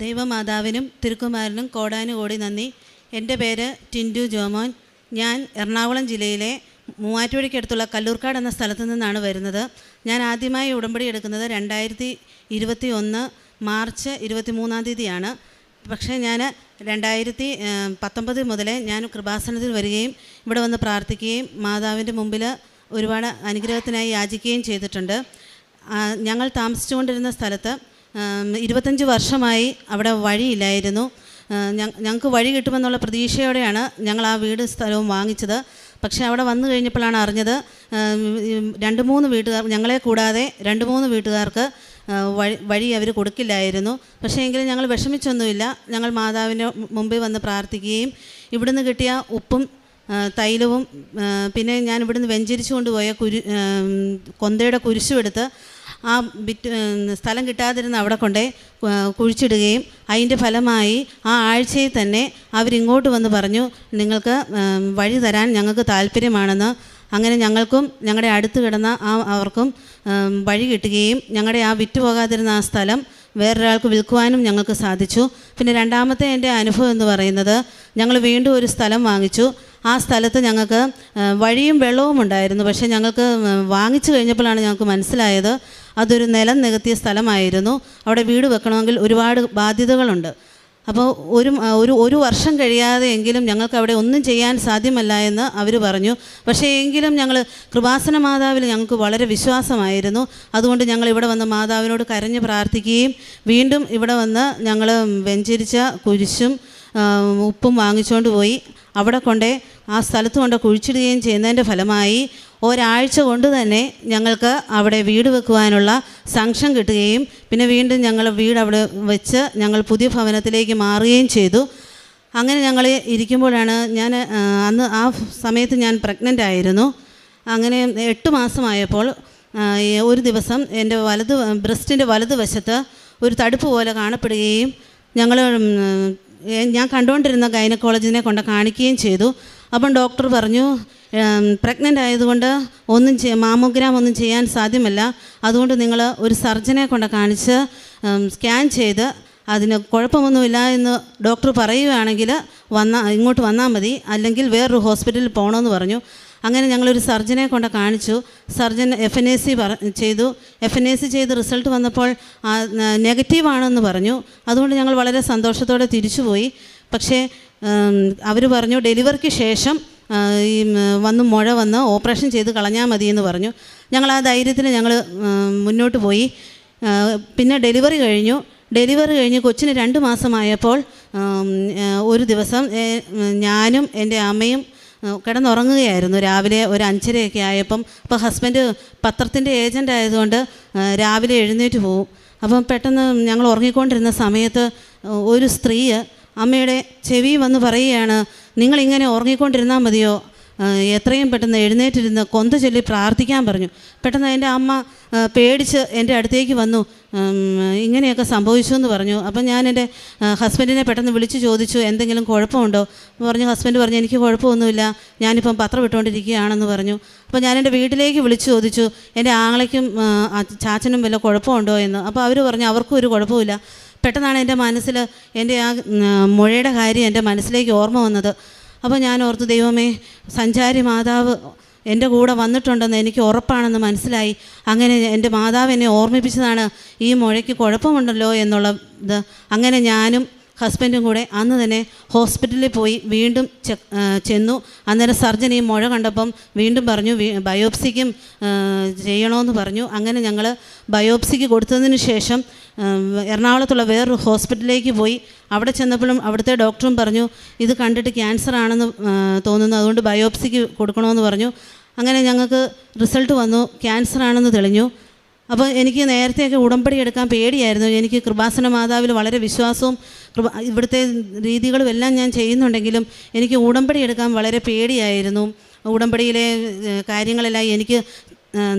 ദൈവമാതാവിനും തിരുക്കുമാരനും കോടാനുകോടി നന്ദി. എൻ്റെ പേര് ടിൻഡു ജോമോൻ. ഞാൻ എറണാകുളം ജില്ലയിലെ മൂവാറ്റുപുഴയ്ക്കടുത്തുള്ള കല്ലൂർക്കാട് എന്ന സ്ഥലത്തു നിന്നാണ് വരുന്നത്. ഞാൻ ആദ്യമായി ഉടമ്പടി എടുക്കുന്നത് 2021 മാർച്ച് 23 പക്ഷേ ഞാൻ 2019 മുതലേ ഞാൻ കൃപാസനത്തിൽ വരികയും ഇവിടെ വന്ന് പ്രാർത്ഥിക്കുകയും മാതാവിൻ്റെ മുമ്പിൽ ഒരുപാട് അനുഗ്രഹത്തിനായി യാചിക്കുകയും ചെയ്തിട്ടുണ്ട്. ഞങ്ങൾ താമസിച്ചുകൊണ്ടിരുന്ന സ്ഥലത്ത് 25 വർഷമായി അവിടെ വഴിയില്ലായിരുന്നു. ഞങ്ങൾക്ക് വഴി കിട്ടുമെന്നുള്ള പ്രതീക്ഷയോടെയാണ് ഞങ്ങൾ ആ വീട് സ്ഥലവും വാങ്ങിച്ചത്. പക്ഷേ അവിടെ വന്നു കഴിഞ്ഞപ്പോഴാണ് അറിഞ്ഞത് 2-3 വീട്ടുകാർ, ഞങ്ങളെ കൂടാതെ 2-3 വീട്ടുകാർക്ക് വഴി അവർ കൊടുക്കില്ലായിരുന്നു. പക്ഷേ എങ്കിലും ഞങ്ങൾ വിഷമിച്ചൊന്നുമില്ല. ഞങ്ങൾ മാതാവിൻ്റെ മുമ്പിൽ വന്ന് പ്രാർത്ഥിക്കുകയും ഇവിടുന്ന് കിട്ടിയ ഉപ്പും തൈലവും പിന്നെ ഞാൻ ഇവിടുന്ന് വെഞ്ചരിച്ചു കൊണ്ടുപോയ കൊന്തയുടെ കുരിശും എടുത്ത് ആ സ്ഥലം കിട്ടാതിരുന്ന അവിടെ കൊണ്ടേ കുഴിച്ചിടുകയും അതിൻ്റെ ഫലമായി ആ ആഴ്ചയിൽ തന്നെ അവരിങ്ങോട്ട് വന്ന് പറഞ്ഞു, നിങ്ങൾക്ക് വഴി തരാൻ ഞങ്ങൾക്ക് താല്പര്യമാണെന്ന്. അങ്ങനെ ഞങ്ങൾക്കും ഞങ്ങളുടെ അടുത്ത് കിടന്ന അവർക്കും വഴി കിട്ടുകയും ഞങ്ങളുടെ ആ വിറ്റുപോകാതിരുന്ന ആ സ്ഥലം വേറൊരാൾക്ക് വിൽക്കുവാനും ഞങ്ങൾക്ക് സാധിച്ചു. പിന്നെ രണ്ടാമത്തെ എൻ്റെ അനുഭവം എന്ന് പറയുന്നത്, ഞങ്ങൾ വീണ്ടും ഒരു സ്ഥലം വാങ്ങിച്ചു. ആ സ്ഥലത്ത് ഞങ്ങൾക്ക് വഴിയും വെള്ളവും ഉണ്ടായിരുന്നു. പക്ഷേ ഞങ്ങൾക്ക് വാങ്ങിച്ചു കഴിഞ്ഞപ്പോഴാണ് ഞങ്ങൾക്ക് മനസ്സിലായത് അതൊരു നിലം നികത്തിയ സ്ഥലമായിരുന്നു. അവിടെ വീട് വെക്കണമെങ്കിൽ ഒരുപാട് ബാധ്യതകളുണ്ട്. അപ്പോൾ ഒരു വർഷം കഴിയാതെ എങ്കിലും ഞങ്ങൾക്ക് അവിടെ ഒന്നും ചെയ്യാൻ സാധ്യമല്ല എന്ന് അവർ പറഞ്ഞു. പക്ഷേ എങ്കിലും ഞങ്ങൾ കൃപാസന മാതാവിൽ ഞങ്ങൾക്ക് വളരെ വിശ്വാസമായിരുന്നു. അതുകൊണ്ട് ഞങ്ങൾ ഇവിടെ വന്ന് മാതാവിനോട് കരഞ്ഞ് പ്രാർത്ഥിക്കുകയും വീണ്ടും ഇവിടെ വന്ന് ഞങ്ങൾ വെഞ്ചരിച്ച കുരിശും ഉപ്പും വാങ്ങിച്ചുകൊണ്ട് പോയി അവിടെ കൊണ്ടേ ആ സ്ഥലത്ത് കൊണ്ട് കുഴിച്ചിടുകയും ചെയ്യുന്നതിൻ്റെ ഫലമായി ഒരാഴ്ച കൊണ്ട് തന്നെ ഞങ്ങൾക്ക് അവിടെ വീട് വെക്കുവാനുള്ള സാങ്ഷൻ കിട്ടുകയും പിന്നെ വീണ്ടും ഞങ്ങൾ വീട് അവിടെ വെച്ച് ഞങ്ങൾ പുതിയ ഭവനത്തിലേക്ക് മാറുകയും ചെയ്തു. അങ്ങനെ ഞങ്ങൾ ഇരിക്കുമ്പോഴാണ് അന്ന് ആ സമയത്ത് ഞാൻ പ്രഗ്നൻ്റ് ആയിരുന്നു. അങ്ങനെ 8 മാസമായപ്പോൾ ഒരു ദിവസം എൻ്റെ ബ്രസ്റ്റിൻ്റെ വലതുവശത്ത് ഒരു തടുപ്പ് പോലെ കാണപ്പെടുകയും ഞാൻ കണ്ടുകൊണ്ടിരുന്ന ഗൈനക്കോളജിനെ കൊണ്ട് കാണിക്കുകയും ചെയ്തു. അപ്പം ഡോക്ടർ പറഞ്ഞു, പ്രഗ്നൻ്റ് ആയതുകൊണ്ട് മാമോഗ്രാം ഒന്നും ചെയ്യാൻ സാധ്യമല്ല, അതുകൊണ്ട് നിങ്ങൾ ഒരു സർജനെ കൊണ്ട് കാണിച്ച് സ്കാൻ ചെയ്ത് അതിന് കുഴപ്പമൊന്നുമില്ല എന്ന് ഡോക്ടർ പറയുകയാണെങ്കിൽ ഇങ്ങോട്ട് വന്നാൽ മതി, അല്ലെങ്കിൽ വേറൊരു ഹോസ്പിറ്റലിൽ പോകണമെന്ന് പറഞ്ഞു. അങ്ങനെ ഞങ്ങളൊരു സർജനെ കൊണ്ട് കാണിച്ചു. സർജൻ FNAC ചെയ്തു. FNAC ചെയ്ത് റിസൾട്ട് വന്നപ്പോൾ നെഗറ്റീവാണെന്ന് പറഞ്ഞു. അതുകൊണ്ട് ഞങ്ങൾ വളരെ സന്തോഷത്തോടെ തിരിച്ചുപോയി. പക്ഷേ അവർ പറഞ്ഞു ഡെലിവറിക്ക് ശേഷം മുഴ വന്ന് ഓപ്പറേഷൻ ചെയ്ത് കളഞ്ഞാൽ മതിയെന്ന് പറഞ്ഞു. ഞങ്ങൾ ആ ധൈര്യത്തിൽ ഞങ്ങൾ മുന്നോട്ട് പോയി. പിന്നെ ഡെലിവറി കഴിഞ്ഞ് കൊച്ചിന് 2 മാസമായപ്പോൾ ഒരു ദിവസം ഞാനും എൻ്റെ അമ്മയും കിടന്നുറങ്ങുകയായിരുന്നു. രാവിലെ ഒരു 5:30 ആയപ്പം. അപ്പോൾ ഹസ്ബൻഡ് പത്രത്തിൻ്റെ ഏജൻ്റ് ആയതുകൊണ്ട് രാവിലെ എഴുന്നേറ്റ് പോവും. അപ്പം പെട്ടെന്ന് ഞങ്ങൾ ഉറങ്ങിക്കൊണ്ടിരുന്ന സമയത്ത് ഒരു സ്ത്രീ അമ്മയുടെ ചെവി വന്ന് പറയുകയാണ്, നിങ്ങളിങ്ങനെ ഉറങ്ങിക്കൊണ്ടിരുന്നാൽ മതിയോ, എത്രയും പെട്ടെന്ന് എഴുന്നേറ്റിരുന്ന് കൊന്ത ചൊല്ലി പ്രാർത്ഥിക്കാൻ പറഞ്ഞു. പെട്ടെന്ന് എൻ്റെ അമ്മ പേടിച്ച് എൻ്റെ അടുത്തേക്ക് വന്നു, ഇങ്ങനെയൊക്കെ സംഭവിച്ചു എന്ന് പറഞ്ഞു. അപ്പം ഞാൻ എൻ്റെ ഹസ്ബൻഡിനെ പെട്ടെന്ന് വിളിച്ച് ചോദിച്ചു, എന്തെങ്കിലും കുഴപ്പമുണ്ടോ പറഞ്ഞു. ഹസ്ബൻഡ് പറഞ്ഞു, എനിക്ക് കുഴപ്പമൊന്നുമില്ല, ഞാനിപ്പം പത്രം ഇട്ടുകൊണ്ടിരിക്കുകയാണെന്ന് പറഞ്ഞു. അപ്പോൾ ഞാൻ എൻ്റെ വീട്ടിലേക്ക് വിളിച്ച് ചോദിച്ചു, എൻ്റെ ആങ്ങളയ്ക്കും ചാച്ചനും വല്ല കുഴപ്പമുണ്ടോ എന്ന്. അപ്പോൾ അവർ പറഞ്ഞു അവർക്കും ഒരു കുഴപ്പമില്ല. പെട്ടെന്നാണ് എൻ്റെ മനസ്സിൽ എൻ്റെ ആ മുഴയുടെ കാര്യം എൻ്റെ മനസ്സിലേക്ക് ഓർമ്മ വന്നത്. അപ്പോൾ ഞാൻ ഓർത്തു, ദൈവമേ, സഞ്ചാരി മാതാവ് എൻ്റെ കൂടെ വന്നിട്ടുണ്ടെന്ന് എനിക്ക് ഉറപ്പാണെന്ന് മനസ്സിലായി. അങ്ങനെ എൻ്റെ മാതാവ് എന്നെ ഓർമ്മിപ്പിച്ചതാണ് ഈ മുഴയ്ക്ക് കുഴപ്പമുണ്ടല്ലോ എന്നുള്ളത്. അങ്ങനെ ഞാനും ഹസ്ബൻഡും കൂടെ അന്ന് തന്നെ ഹോസ്പിറ്റലിൽ പോയി വീണ്ടും ചെന്നു. അന്നേരം സർജൻ ഈ മുഴ കണ്ടപ്പം വീണ്ടും പറഞ്ഞു ബയോപ്സിക്കും ചെയ്യണമെന്ന് പറഞ്ഞു. അങ്ങനെ ഞങ്ങൾ ബയോപ്സിക്ക് കൊടുത്തതിന് ശേഷം എറണാകുളത്തുള്ള വേറൊരു ഹോസ്പിറ്റലിലേക്ക് പോയി. അവിടെ ചെന്നപ്പോഴും അവിടുത്തെ ഡോക്ടറും പറഞ്ഞു ഇത് കണ്ടിട്ട് ക്യാൻസർ ആണെന്ന് തോന്നുന്നു, അതുകൊണ്ട് ബയോപ്സിക്ക് കൊടുക്കണമെന്ന് പറഞ്ഞു. അങ്ങനെ ഞങ്ങൾക്ക് റിസൾട്ട് വന്നു, ക്യാൻസർ ആണെന്ന് തെളിഞ്ഞു. അപ്പോൾ എനിക്ക് നേരത്തെയൊക്കെ ഉടമ്പടി എടുക്കാൻ പേടിയായിരുന്നു. എനിക്ക് കൃപാസന മാതാവിൽ വളരെ വിശ്വാസവും ഇവിടുത്തെ രീതികളും എല്ലാം ഞാൻ ചെയ്യുന്നുണ്ടെങ്കിലും എനിക്ക് ഉടമ്പടി എടുക്കാൻ വളരെ പേടിയായിരുന്നു. ഉടമ്പടിയിലെ കാര്യങ്ങളെല്ലാം എനിക്ക്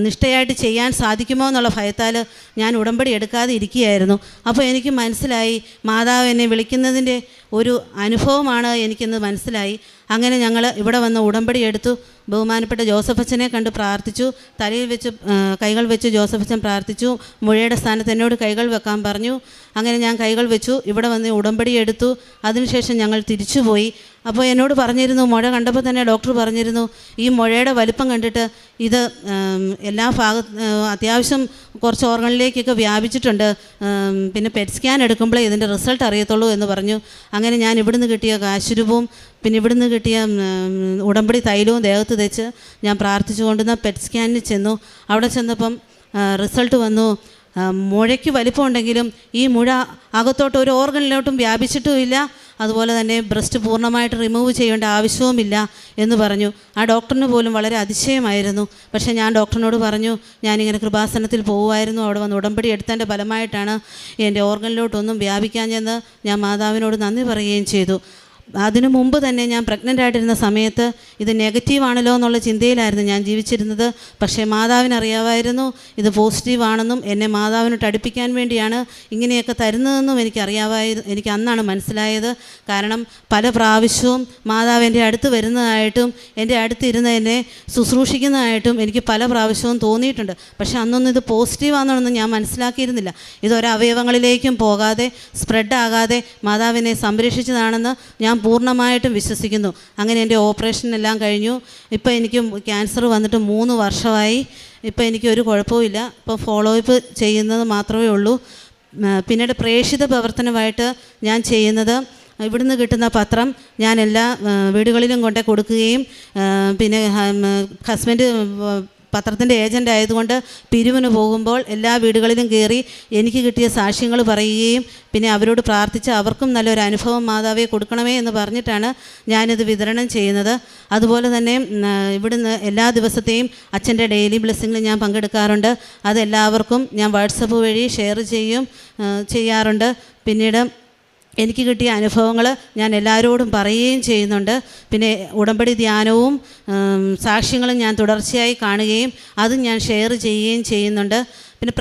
നിഷ്ഠയായിട്ട് ചെയ്യാൻ സാധിക്കുമോ എന്നുള്ള ഭയത്താൽ ഞാൻ ഉടമ്പടി എടുക്കാതെ ഇരിക്കുകയായിരുന്നു. അപ്പോൾ എനിക്ക് മനസ്സിലായി മാതാവ് എന്നെ വിളിക്കുന്നതിൻ്റെ ഒരു അനുഭവമാണ് എനിക്കിന്ന് മനസ്സിലായി. അങ്ങനെ ഞങ്ങൾ ഇവിടെ വന്ന് ഉടമ്പടി എടുത്തു. ബഹുമാനപ്പെട്ട ജോസഫ് അച്ഛനെ കണ്ട് പ്രാർത്ഥിച്ചു. തലയിൽ വെച്ച് കൈകൾ വെച്ച് ജോസഫ് അച്ഛൻ പ്രാർത്ഥിച്ചു. മുഴയുടെ സ്ഥാനത്ത് എന്നോട് കൈകൾ വെക്കാൻ പറഞ്ഞു. അങ്ങനെ ഞാൻ കൈകൾ വെച്ചു. ഇവിടെ വന്ന് ഉടമ്പടി എടുത്തു. അതിനുശേഷം ഞങ്ങൾ തിരിച്ചുപോയി. അപ്പോൾ എന്നോട് പറഞ്ഞിരുന്നു, മുഴ കണ്ടപ്പോൾ തന്നെ ഡോക്ടർ പറഞ്ഞിരുന്നു, ഈ മുഴയുടെ വലിപ്പം കണ്ടിട്ട് ഇത് എല്ലാ അത്യാവശ്യം കുറച്ച് ഓർഗണിലേക്കൊക്കെ വ്യാപിച്ചിട്ടുണ്ട്, പിന്നെ പെറ്റ് സ്കാൻ എടുക്കുമ്പോഴേ ഇതിൻ്റെ റിസൾട്ട് അറിയത്തുള്ളൂ എന്ന് പറഞ്ഞു. അങ്ങനെ ഞാൻ ഇവിടുന്ന് കിട്ടിയ കാശുരൂപവും പിന്നെ ഇവിടുന്ന് കിട്ടിയ ഉടമ്പടി തൈലവും ദേഹത്ത് തേച്ച് ഞാൻ പ്രാർത്ഥിച്ചു കൊണ്ടുവന്ന പെറ്റ് സ്കാനിന് ചെന്നു. അവിടെ ചെന്നപ്പം റിസൾട്ട് വന്നു. മുഴയ്ക്ക് വലിപ്പമുണ്ടെങ്കിലും ഈ മുഴ അകത്തോട്ട് ഒരു ഓർഗനിലോട്ടും വ്യാപിച്ചിട്ടുമില്ല. അതുപോലെ തന്നെ ബ്രസ്റ്റ് പൂർണ്ണമായിട്ട് റിമൂവ് ചെയ്യേണ്ട ആവശ്യവുമില്ല എന്ന് പറഞ്ഞു. ആ ഡോക്ടറിന് പോലും വളരെ അതിശയമായിരുന്നു. പക്ഷേ ഞാൻ ഡോക്ടറിനോട് പറഞ്ഞു, ഞാനിങ്ങനെ കൃപാസനത്തിൽ പോകുമായിരുന്നു, അവിടെ വന്ന് ഉടമ്പടി എടുത്തതിൻ്റെ ഫലമായിട്ടാണ് എൻ്റെ ഓർഗനിലോട്ടൊന്നും വ്യാപിക്കാഞ്ഞെന്ന് ഞാൻ മാതാവിനോട് നന്ദി പറയുകയും ചെയ്തു. അതിനു മുമ്പ് തന്നെ ഞാൻ പ്രഗ്നൻ്റ് ആയിട്ടിരുന്ന സമയത്ത് ഇത് നെഗറ്റീവാണല്ലോ എന്നുള്ള ചിന്തയിലായിരുന്നു ഞാൻ ജീവിച്ചിരുന്നത്. പക്ഷേ മാതാവിനറിയാമായിരുന്നു ഇത് പോസിറ്റീവാണെന്നും എന്നെ മാതാവിനോട്ട് അടുപ്പിക്കാൻ വേണ്ടിയാണ് ഇങ്ങനെയൊക്കെ തരുന്നതെന്നും എനിക്ക് അന്നാണ് മനസ്സിലായത്. കാരണം പല പ്രാവശ്യവും മാതാവ് എൻ്റെ അടുത്ത് വരുന്നതായിട്ടും എൻ്റെ അടുത്തിരുന്ന് എന്നെ ശുശ്രൂഷിക്കുന്നതായിട്ടും എനിക്ക് പല പ്രാവശ്യവും തോന്നിയിട്ടുണ്ട്. പക്ഷേ അന്നൊന്നും ഇത് പോസിറ്റീവാണെന്നൊന്നും ഞാൻ മനസ്സിലാക്കിയിരുന്നില്ല. ഇതൊരു അവയവങ്ങളിലേക്കും പോകാതെ സ്പ്രെഡ് ആകാതെ മാതാവിനെ സംരക്ഷിച്ചതാണെന്ന് ഞാൻ പൂർണ്ണമായിട്ടും വിശ്വസിക്കുന്നു. അങ്ങനെ എൻ്റെ ഓപ്പറേഷനെല്ലാം കഴിഞ്ഞു. ഇപ്പോൾ എനിക്ക് ക്യാൻസർ വന്നിട്ട് 3 വർഷമായി. ഇപ്പോൾ എനിക്കൊരു കുഴപ്പമില്ല. ഇപ്പോൾ ഫോളോ അപ്പ് ചെയ്യുന്നത് മാത്രമേ ഉള്ളൂ. പിന്നീട് പ്രേക്ഷിത പ്രവർത്തനമായിട്ട് ഞാൻ ചെയ്യുന്നത്, ഇവിടുന്ന് കിട്ടുന്ന പത്രം ഞാൻ എല്ലാ വീടുകളിലും കൊണ്ടേ കൊടുക്കുകയും പിന്നെ ഹസ്ബൻഡ് പത്രത്തിൻ്റെ ഏജൻ്റ് ആയതുകൊണ്ട് പിരിവിന് പോകുമ്പോൾ എല്ലാ വീടുകളിലും കയറി എനിക്ക് കിട്ടിയ സാക്ഷ്യങ്ങൾ പറയുകയും പിന്നെ അവരോട് പ്രാർത്ഥിച്ച് അവർക്കും നല്ലൊരു അനുഭവം മാതാവെ കൊടുക്കണമേ എന്ന് പറഞ്ഞിട്ടാണ് ഞാനിത് വിതരണം ചെയ്യുന്നത്. അതുപോലെ തന്നെ ഇവിടുന്ന് എല്ലാ ദിവസത്തെയും അച്ഛൻ്റെ ഡെയിലി ബ്ലെസ്സിങ്ങിൽ ഞാൻ പങ്കെടുക്കാറുണ്ട്. അതെല്ലാവർക്കും ഞാൻ വാട്സപ്പ് വഴി ഷെയർ ചെയ്യാറുണ്ട്. പിന്നീട് എനിക്ക് കിട്ടിയ അനുഭവങ്ങൾ ഞാൻ എല്ലാവരോടും പറയുകയും ചെയ്യുന്നുണ്ട്. പിന്നെ ഉടമ്പടി ധ്യാനവും സാക്ഷ്യങ്ങളും ഞാൻ തുടർച്ചയായി കാണുകയും അതും ഞാൻ ഷെയർ ചെയ്യുകയും ചെയ്യുന്നുണ്ട്. പിന്നെ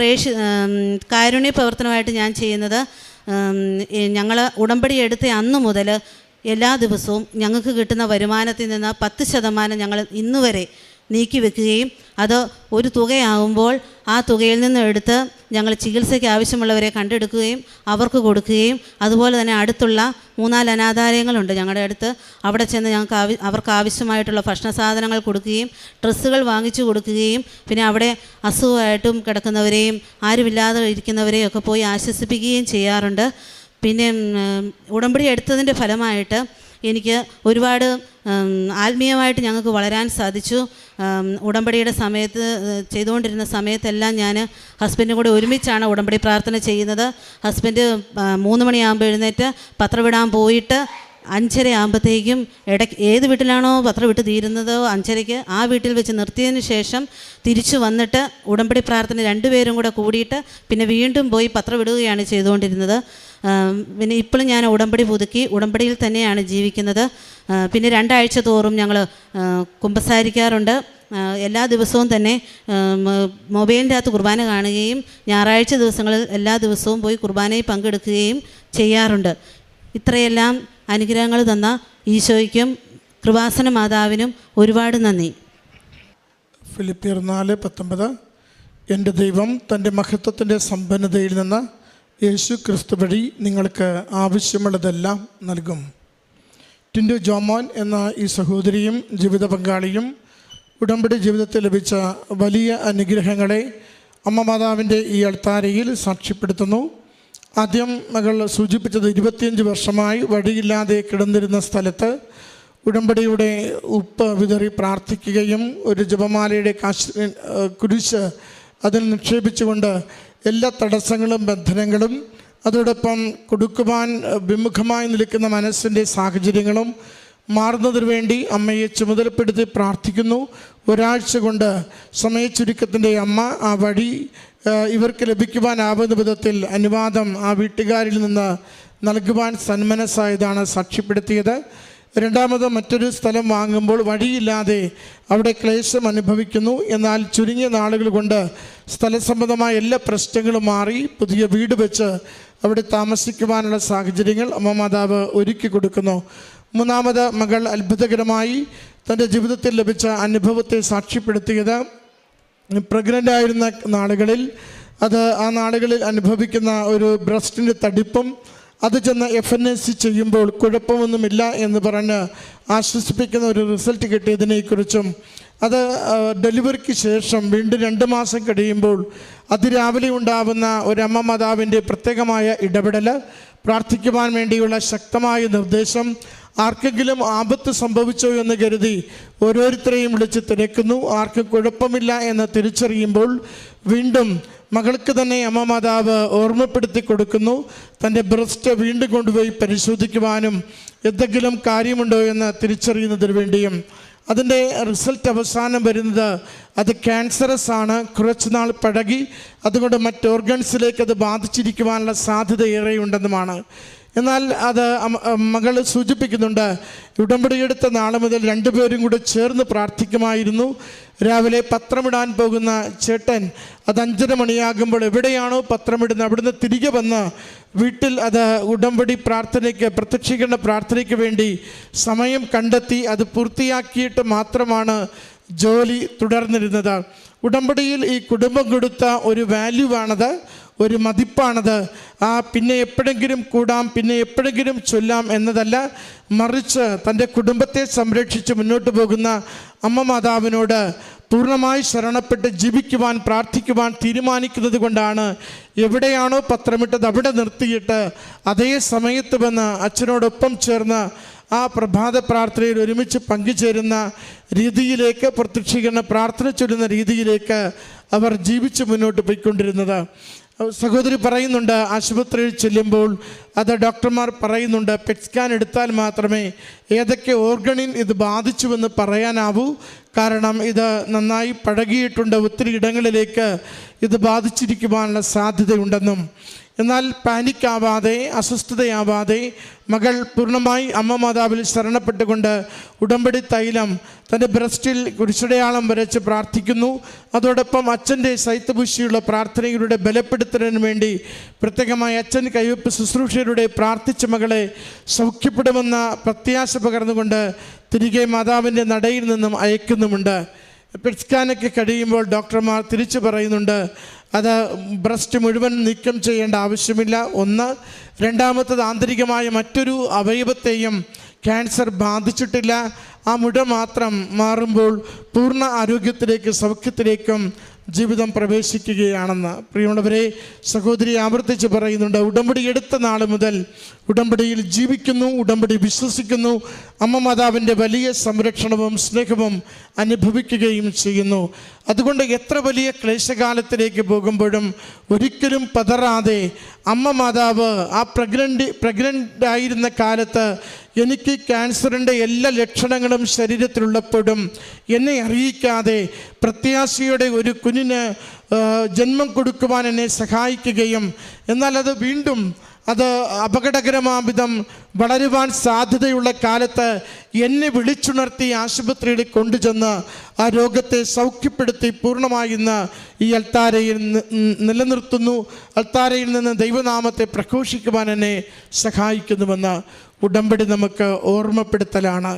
കാരുണ്യ പ്രവർത്തനമായിട്ട് ഞാൻ ചെയ്യുന്നത്, ഞങ്ങൾ ഉടമ്പടി എടുത്ത അന്ന് മുതൽ എല്ലാ ദിവസവും ഞങ്ങൾക്ക് കിട്ടുന്ന വരുമാനത്തിൽ നിന്ന് 10% ഞങ്ങൾ ഇന്നുവരെ നീക്കി വെക്കുകയും അത് ഒരു തുകയാകുമ്പോൾ ആ തുകയിൽ നിന്ന് എടുത്ത് ഞങ്ങൾ ചികിത്സയ്ക്ക് ആവശ്യമുള്ളവരെ കണ്ടെടുക്കുകയും അവർക്ക് കൊടുക്കുകയും അതുപോലെ തന്നെ അടുത്തുള്ള 3-4 അനാഥാലയങ്ങളുണ്ട് ഞങ്ങളുടെ അടുത്ത്. അവിടെ ചെന്ന് ഞങ്ങൾക്ക് അവർക്ക് ആവശ്യമായിട്ടുള്ള ഭക്ഷണ സാധനങ്ങൾ കൊടുക്കുകയും ഡ്രസ്സുകൾ വാങ്ങിച്ചു കൊടുക്കുകയും പിന്നെ അവിടെ അസുഖമായിട്ടും കിടക്കുന്നവരെയും ആരുമില്ലാതെ ഇരിക്കുന്നവരെയും ഒക്കെ പോയി ആശ്വസിപ്പിക്കുകയും ചെയ്യാറുണ്ട്. പിന്നെ ഉടമ്പടി എടുത്തതിൻ്റെ ഫലമായിട്ട് എനിക്ക് ഒരുപാട് ആത്മീയമായിട്ട് ഞങ്ങൾക്ക് വളരാൻ സാധിച്ചു. ഉടമ്പടിയുടെ സമയത്ത് ചെയ്തുകൊണ്ടിരുന്ന സമയത്തെല്ലാം ഞാൻ ഹസ്ബൻഡും കൂടെ ഒരുമിച്ചാണ് ഉടമ്പടി പ്രാർത്ഥന ചെയ്യുന്നത്. ഹസ്ബൻഡ് 3 മണിയാകുമ്പോൾ എഴുന്നേറ്റ് പത്രം വിടാൻ പോയിട്ട് 5:30 ആകുമ്പോഴത്തേക്കും ഇടയ്ക്ക് ഏത് വീട്ടിലാണോ പത്രം വിട്ട് തീരുന്നതോ 5:30 ആ വീട്ടിൽ വെച്ച് നിർത്തിയതിന് ശേഷം തിരിച്ചു വന്നിട്ട് ഉടമ്പടി പ്രാർത്ഥന 2 പേരും കൂടെ കൂടിയിട്ട് പിന്നെ വീണ്ടും പോയി പത്രം വിടുകയാണ് ചെയ്തുകൊണ്ടിരുന്നത്. പിന്നെ ഇപ്പോഴും ഞാൻ ഉടമ്പടി പുതുക്കി ഉടമ്പടിയിൽ തന്നെയാണ് ജീവിക്കുന്നത്. പിന്നെ 2 ആഴ്ച തോറും ഞങ്ങൾ കുമ്പസാരിക്കാറുണ്ട്. എല്ലാ ദിവസവും തന്നെ മൊബൈലിൻ്റെ അകത്ത് കുർബാന കാണുകയും ഞായറാഴ്ച ദിവസങ്ങളിൽ എല്ലാ ദിവസവും പോയി കുർബാനയിൽ പങ്കെടുക്കുകയും ചെയ്യാറുണ്ട്. ഇത്രയെല്ലാം അനുഗ്രഹങ്ങൾ തന്ന ഈശോയ്ക്കും കൃപാസന മാതാവിനും ഒരുപാട് നന്ദി. ഫിലിപ്പിയർ 4:19 എൻ്റെ ദൈവം തൻ്റെ മഹത്വത്തിൻ്റെ സമ്പന്നതയിൽ നിന്ന് യേശു ക്രിസ്തു വഴി നിങ്ങൾക്ക് ആവശ്യമുള്ളതെല്ലാം നൽകും. ടിൻഡു ജോമോൻ എന്ന ഈ സഹോദരിയും ജീവിത പങ്കാളിയും ഉടമ്പടി ജീവിതത്തിൽ ലഭിച്ച വലിയ അനുഗ്രഹങ്ങളെ അമ്മ മാതാവിൻ്റെ ഈ അൾത്താരയിൽ സാക്ഷ്യപ്പെടുത്തുന്നു. ആദ്യം മകൾ സൂചിപ്പിച്ചത് 25 വർഷമായി വഴിയില്ലാതെ കിടന്നിരുന്ന സ്ഥലത്ത് ഉടമ്പടിയുടെ ഉപ്പ് വിതറി പ്രാർത്ഥിക്കുകയും ഒരു ജപമാലയുടെ കുരിശ് അതിൽ നിക്ഷേപിച്ചുകൊണ്ട് എല്ലാ തടസ്സങ്ങളും ബന്ധനങ്ങളും അതോടൊപ്പം കൊടുക്കുവാൻ വിമുഖമായി നിൽക്കുന്ന മനസ്സിൻ്റെ സാഹചര്യങ്ങളും മാറുന്നതിന് വേണ്ടി അമ്മയെ ചുമതലപ്പെടുത്തി പ്രാർത്ഥിക്കുന്നു. ഒരാഴ്ച കൊണ്ട് സമയച്ചുരുക്കത്തിൻ്റെ അമ്മ ആ വഴി ഇവർക്ക് ലഭിക്കുവാനാവുന്ന വിധത്തിൽ അനുവാദം ആ വീട്ടുകാരിൽ നിന്ന് നൽകുവാൻ സന്മനസ്സായതാണ് സാക്ഷ്യപ്പെടുത്തിയത്. രണ്ടാമത് മറ്റൊരു സ്ഥലം വാങ്ങുമ്പോൾ വഴിയില്ലാതെ അവിടെ ക്ലേശം അനുഭവിക്കുന്നു. എന്നാൽ ചുരുങ്ങിയ നാളുകൾ കൊണ്ട് സ്ഥലസംബന്ധമായ എല്ലാ പ്രശ്നങ്ങളും മാറി പുതിയ വീട് വെച്ച് അവിടെ താമസിക്കുവാനുള്ള സാഹചര്യങ്ങൾ അമ്മ മാതാവ് ഒരുക്കി കൊടുക്കുന്നു. മൂന്നാമത് മകൾ അത്ഭുതകരമായി തൻ്റെ ജീവിതത്തിൽ ലഭിച്ച അനുഭവത്തെ സാക്ഷ്യപ്പെടുത്തിയത് പ്രഗ്നൻ്റ് ആയിരുന്ന നാളുകളിൽ ആ നാളുകളിൽ അനുഭവിക്കുന്ന ഒരു ബ്രസ്റ്റിൻ്റെ തടിപ്പും അത് ചെന്ന് FNAC ചെയ്യുമ്പോൾ കുഴപ്പമൊന്നുമില്ല എന്ന് പറഞ്ഞ് ആശ്വസിപ്പിക്കുന്ന ഒരു റിസൾട്ട് കിട്ടിയതിനെക്കുറിച്ചും അത് ഡെലിവറിക്ക് ശേഷം വീണ്ടും 2 മാസം കഴിയുമ്പോൾ അതിരാവിലെ ഉണ്ടാവുന്ന ഒരമ്മ മാതാവിൻ്റെ പ്രത്യേകമായ ഇടപെടൽ, പ്രാർത്ഥിക്കുവാൻ വേണ്ടിയുള്ള ശക്തമായ നിർദ്ദേശം, ആർക്കെങ്കിലും ആപത്ത് സംഭവിച്ചോ എന്ന് കരുതി ഓരോരുത്തരെയും വിളിച്ച് തിരക്കുന്നു. ആർക്കും കുഴപ്പമില്ല എന്ന് തിരിച്ചറിയുമ്പോൾ വീണ്ടും മകൾക്ക് തന്നെ അമ്മ മാതാവ് ഓർമ്മപ്പെടുത്തി കൊടുക്കുന്നു. തൻ്റെ ബ്രസ്റ്റ് വീണ്ടും കൊണ്ടുപോയി പരിശോധിക്കുവാനും എന്തെങ്കിലും കാര്യമുണ്ടോ എന്ന് തിരിച്ചറിയുന്നതിന് വേണ്ടിയും. അതിൻ്റെ റിസൾട്ട് അവസാനം വരുന്നത് അത് ക്യാൻസറസ് ആണ്, കുറച്ചുനാൾ പഴകി, അതുകൊണ്ട് മറ്റ് ഓർഗൻസിലേക്ക് അത് ബാധിച്ചിരിക്കുവാനുള്ള സാധ്യത ഏറെയുണ്ടെന്നുമാണ്. എന്നാൽ അത് മകൾ സൂചിപ്പിക്കുന്നുണ്ട്, ഉടമ്പടിയെടുത്ത നാളെ മുതൽ 2 പേരും കൂടെ ചേർന്ന് പ്രാർത്ഥിക്കുമായിരുന്നു. രാവിലെ പത്രമിടാൻ പോകുന്ന ചേട്ടൻ അത് 5:30 മണിയാകുമ്പോൾ എവിടെയാണോ പത്രമിടുന്നത് അവിടുന്ന് തിരികെ വന്ന് വീട്ടിൽ അത് ഉടമ്പടി പ്രാർത്ഥനയ്ക്ക്, പ്രത്യക്ഷീകരണ പ്രാർത്ഥനയ്ക്ക് വേണ്ടി സമയം കണ്ടെത്തി അത് പൂർത്തിയാക്കിയിട്ട് മാത്രമാണ് ജോലി തുടർന്നിരുന്നത്. ഉടമ്പടിയിൽ ഈ കുടുംബം കൊടുത്ത ഒരു വാല്യൂവാണത്, ഒരു മതിപ്പാണത്. പിന്നെ എപ്പോഴെങ്കിലും കൂടാം, പിന്നെ എപ്പോഴെങ്കിലും ചൊല്ലാം എന്നതല്ല, മറിച്ച് തൻ്റെ കുടുംബത്തെ സംരക്ഷിച്ച് മുന്നോട്ട് പോകുന്ന അമ്മ മാതാവിനോട് പൂർണ്ണമായി ശരണപ്പെട്ട് ജീവിക്കുവാൻ, പ്രാർത്ഥിക്കുവാൻ തീരുമാനിക്കുന്നത് കൊണ്ടാണ് എവിടെയാണോ പത്രമിട്ടത് അവിടെ നിർത്തിയിട്ട് അതേ സമയത്ത് വന്ന് അച്ഛനോടൊപ്പം ചേർന്ന് ആ പ്രഭാത പ്രാർത്ഥനയിൽ ഒരുമിച്ച് പങ്കുചേരുന്ന രീതിയിലേക്ക്, പ്രത്യക്ഷീകരണ പ്രാർത്ഥന ചൊല്ലുന്ന രീതിയിലേക്ക് അവർ ജീവിച്ച് മുന്നോട്ട് പോയിക്കൊണ്ടിരുന്നത്. സഹോദരി പറയുന്നുണ്ട്, ആശുപത്രിയിൽ ചെല്ലുമ്പോൾ അത് ഡോക്ടർമാർ പറയുന്നുണ്ട്, പെറ്റ് സ്കാൻ എടുത്താൽ മാത്രമേ ഏതൊക്കെ ഓർഗണിൽ ഇത് ബാധിച്ചുവെന്ന് പറയാനാവൂ. കാരണം ഇത് നന്നായി പഴകിയിട്ടുണ്ട്, ഒത്തിരി ഇടങ്ങളിലേക്ക് ഇത് ബാധിച്ചിരിക്കുവാനുള്ള സാധ്യതയുണ്ടെന്നും. എന്നാൽ പാനിക്കാവാതെ, അസ്വസ്ഥതയാവാതെ മകൾ പൂർണ്ണമായി അമ്മ മാതാവിൽ ശരണപ്പെട്ടുകൊണ്ട് ഉടമ്പടി തൈലം തൻ്റെ ബ്രസ്റ്റിൽ കുരിശടയാളം വരച്ച് പ്രാർത്ഥിക്കുന്നു. അതോടൊപ്പം അച്ഛൻ്റെ സൈത്തപൂശിയുള്ള പ്രാർത്ഥനയിലൂടെ ബലപ്പെടുത്തുന്നതിന് വേണ്ടി പ്രത്യേകമായി അച്ഛൻ കൈവപ്പ് ശുശ്രൂഷയിലൂടെ പ്രാർത്ഥിച്ച മകളെ സൗഖ്യപ്പെടുമെന്ന പ്രത്യാശ പകർന്നുകൊണ്ട് തിരികെ മാതാവിൻ്റെ നടയിൽ നിന്നും അയക്കുന്നുമുണ്ട്. പെറ്റ് സ്കാനൊക്കെ കഴിയുമ്പോൾ ഡോക്ടർമാർ തിരിച്ചു പറയുന്നുണ്ട്, അത് ബ്രസ്റ്റ് മുഴുവൻ നീക്കം ചെയ്യേണ്ട ആവശ്യമില്ല. ഒന്ന്. രണ്ടാമത്തത്, ആന്തരികമായ മറ്റൊരു അവയവത്തെയും ക്യാൻസർ ബാധിച്ചിട്ടില്ല. ആ മുഴ മാത്രം മാറുമ്പോൾ പൂർണ്ണ ആരോഗ്യത്തിലേക്ക്, സൗഖ്യത്തിലേക്കും ജീവിതം പ്രവേശിക്കുകയാണെന്ന്. പ്രിയമുള്ളവരെ, സഹോദരി ആവർത്തിച്ച് പറയുന്നുണ്ട്, ഉടമ്പടി എടുത്ത നാൾ മുതൽ ഉടമ്പടിയിൽ ജീവിക്കുന്നു, ഉടമ്പടി വിശ്വസിക്കുന്നു, അമ്മ മാതാവിൻ്റെ വലിയ സംരക്ഷണവും സ്നേഹവും അനുഭവിക്കുകയും ചെയ്യുന്നു. അതുകൊണ്ട് എത്ര വലിയ ക്ലേശകാലത്തിലേക്ക് പോകുമ്പോഴും ഒരിക്കലും പതറാതെ അമ്മ മാതാവ് ആ പ്രഗ്നൻ്റ് ആയിരുന്ന കാലത്ത് എനിക്ക് ക്യാൻസറിൻ്റെ എല്ലാ ലക്ഷണങ്ങളും ശരീരത്തിലുള്ളപ്പോഴും എന്നെ അറിയിക്കാതെ പ്രത്യാശയോടെ ഒരു കുഞ്ഞിന് ജന്മം കൊടുക്കുവാൻ എന്നെ സഹായിക്കുകയും എന്നാൽ അത് വീണ്ടും അത് അപകടകരമാവിധം വളരുവാൻ സാധ്യതയുള്ള കാലത്ത് എന്നെ വിളിച്ചുണർത്തി ആശുപത്രിയിൽ കൊണ്ടുചെന്ന് ആ രോഗത്തെ സൗഖ്യപ്പെടുത്തി പൂർണ്ണമായി ഇന്ന് ഈ അൾത്താരയിൽ നിലനിർത്തുന്നു. അൾത്താരയിൽ നിന്ന് ദൈവനാമത്തെ പ്രഘോഷിക്കുവാൻ എന്നെ സഹായിക്കുന്നുവെന്ന് ഉടമ്പടി നമുക്ക് ഓർമ്മപ്പെടുത്തലാണ്.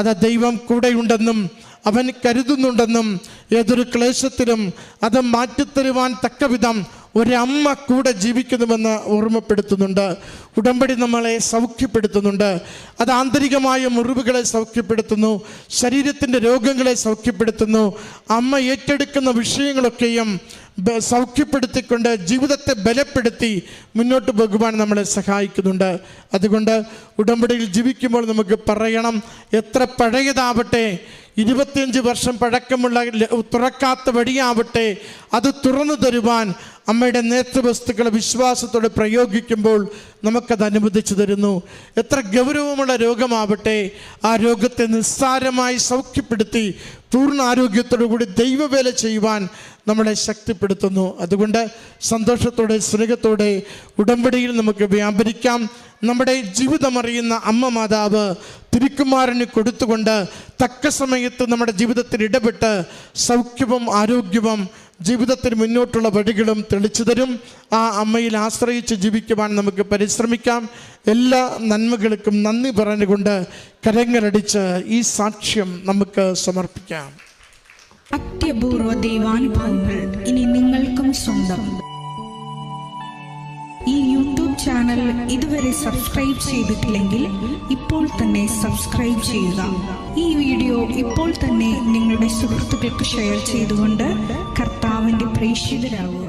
അത് ദൈവം കൂടെയുണ്ടെന്നും അവൻ കരുതുന്നുണ്ടെന്നും ഏതൊരു ക്ലേശത്തിലും അത് മാറ്റിത്തരുവാൻ തക്കവിധം ഒരമ്മ കൂടെ ജീവിക്കുന്നുവെന്ന് ഓർമ്മപ്പെടുത്തുന്നുണ്ട്. ഉടമ്പടി നമ്മളെ സൗഖ്യപ്പെടുത്തുന്നുണ്ട്. അത് ആന്തരികമായ മുറിവുകളെ സൗഖ്യപ്പെടുത്തുന്നു, ശരീരത്തിൻ്റെ രോഗങ്ങളെ സൗഖ്യപ്പെടുത്തുന്നു. അമ്മ ഏറ്റെടുക്കുന്ന വിഷയങ്ങളൊക്കെയും സൗഖ്യപ്പെടുത്തിക്കൊണ്ട് ജീവിതത്തെ ബലപ്പെടുത്തി മുന്നോട്ട് പോകുവാൻ നമ്മളെ സഹായിക്കുന്നുണ്ട്. അതുകൊണ്ട് ഉടമ്പടിയിൽ ജീവിക്കുമ്പോൾ നമുക്ക് പറയണം, എത്ര പഴയതാവട്ടെ, 25 വർഷം പഴക്കമുള്ള തുറക്കാത്ത വഴിയാവട്ടെ, അത് തുറന്നു തരുവാൻ അമ്മയുടെ നേതൃവസ്തുക്കളെ വിശ്വാസത്തോടെ പ്രയോഗിക്കുമ്പോൾ നമുക്കത് അനുവദിച്ചു തരുന്നു. എത്ര ഗൗരവമുള്ള രോഗമാവട്ടെ, ആ രോഗത്തെ നിസ്സാരമായി സൗഖ്യപ്പെടുത്തി പൂർണ്ണ ആരോഗ്യത്തോടു കൂടി ദൈവവേല ചെയ്യുവാൻ നമ്മളെ ശക്തിപ്പെടുത്തുന്നു. അതുകൊണ്ട് സന്തോഷത്തോടെ, സ്നേഹത്തോടെ ഉടമ്പടിയിൽ നമുക്ക് വ്യാപരിക്കാം. നമ്മുടെ ജീവിതമറിയുന്ന അമ്മ മാതാവ് തിരുക്കുമാരന് കൊടുത്തുകൊണ്ട് തക്ക സമയത്ത് നമ്മുടെ ജീവിതത്തിൽ ഇടപെട്ട് സൗഖ്യവും ആരോഗ്യവും ജീവിതത്തിന് മുന്നോട്ടുള്ള വഴികളും തെളിച്ചു തരും. ആ അമ്മയിൽ ആശ്രയിച്ച് ജീവിക്കുവാൻ നമുക്ക് പരിശ്രമിക്കാം. എല്ലാ നന്മകൾക്കും നന്ദി പറഞ്ഞുകൊണ്ട് കരങ്ങളടിച്ച് ഈ സാക്ഷ്യം നമുക്ക് സമർപ്പിക്കാം. അത്യപൂർവ ദൈവാനുഭവങ്ങൾ ഇനി നിങ്ങൾക്കും സ്വന്തം. ഈ യൂട്യൂബ് ചാനൽ ഇതുവരെ സബ്സ്ക്രൈബ് ചെയ്തിട്ടില്ലെങ്കിൽ ഇപ്പോൾ തന്നെ സബ്സ്ക്രൈബ് ചെയ്യുക. ഈ വീഡിയോ ഇപ്പോൾ തന്നെ നിങ്ങളുടെ സുഹൃത്തുക്കൾക്ക് ഷെയർ ചെയ്തുകൊണ്ട് കർത്താവിൻ്റെ പ്രേക്ഷിതരാകുക.